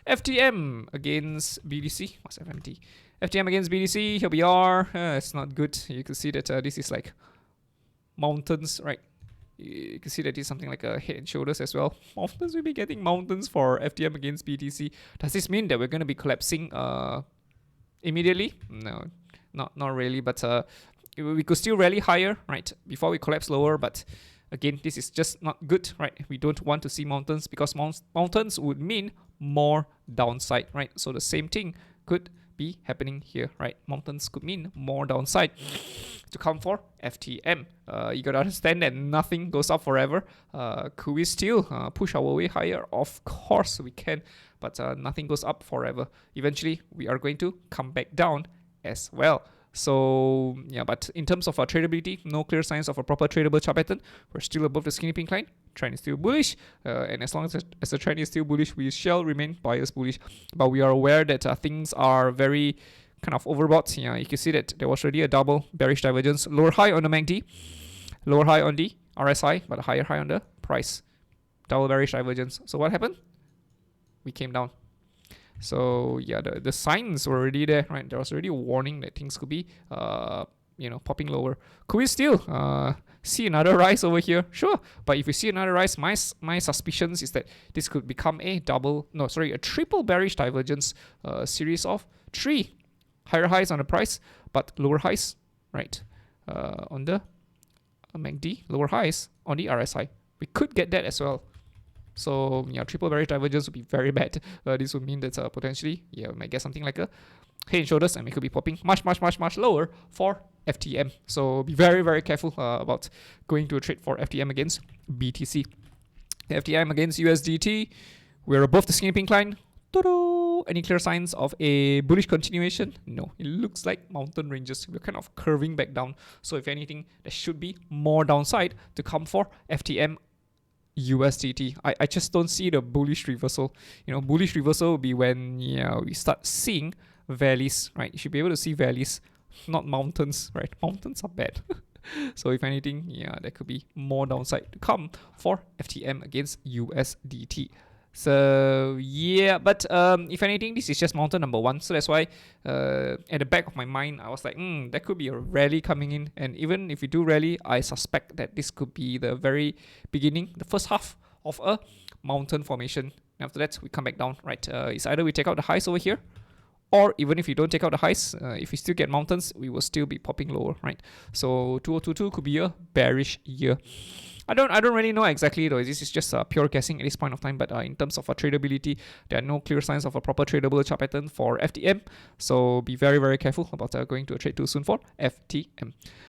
FTM against BDC. What's FMT? FTM against BDC. Here we are. It's not good. You can see that this is like mountains, right? You can see that it's something like a head and shoulders as well. Mountains, we'll be getting mountains for FTM against BTC. Does this mean that we're going to be collapsing immediately? No, not really, but we could still rally higher, right, before we collapse lower. But again, this is just not good, right? We don't want to see mountains, because mountains would mean more downside, right? So the same thing could be happening here, right? Mountains could mean more downside to come for FTM. You gotta understand that nothing goes up forever. Could we still push our way higher? Of course we can, but nothing goes up forever. Eventually we are going to come back down as well. So yeah, but in terms of our tradability, no clear signs of a proper tradable chart pattern. We're still above the skinny pink line. Trend is still bullish, and as long as the trend is still bullish, we shall remain bias bullish. But we are aware that things are very kind of overbought. Yeah, you can see that there was already a double bearish divergence. Lower high on the MACD, lower high on the RSI, but a higher high on the price. Double bearish divergence. So what happened? We came down. So yeah, the signs were already there, right? There was already a warning that things could be popping lower. Could we still see another rise over here? Sure, but if we see another rise, my suspicions is that this could become a triple bearish divergence, series of 3 higher highs on the price but lower highs, right, on the MACD, lower highs on the RSI. We could get that as well. So yeah, triple bearish divergence would be very bad. This would mean that potentially, yeah, we might get something like a head and shoulders, and we could be popping much lower for FTM. So be very careful about going to a trade for FTM against BTC. FTM against USDT, we're above the skinny pink line. Any clear signs of a bullish continuation? No, it looks like mountain ranges. We're kind of curving back down. So if anything, there should be more downside to come for FTM USDT. I just don't see the bullish reversal. Bullish reversal will be when we start seeing valleys, right? You should be able to see valleys, not mountains, right? Mountains are bad. So if anything, yeah, there could be more downside to come for FTM against USDT. So yeah, but if anything, this is just mountain number 1. So that's why at the back of my mind, I was like, there could be a rally coming in. And even if we do rally, I suspect that this could be the very beginning, the first half of a mountain formation. And after that, we come back down, right? It's either we take out the highs over here, or even if you don't take out the highs, if we still get mountains, we will still be popping lower, right? So 2022 could be a bearish year. I don't really know exactly though. This is just pure guessing at this point of time. But in terms of tradability, there are no clear signs of a proper tradable chart pattern for FTM. So be very careful about going to a trade too soon for FTM.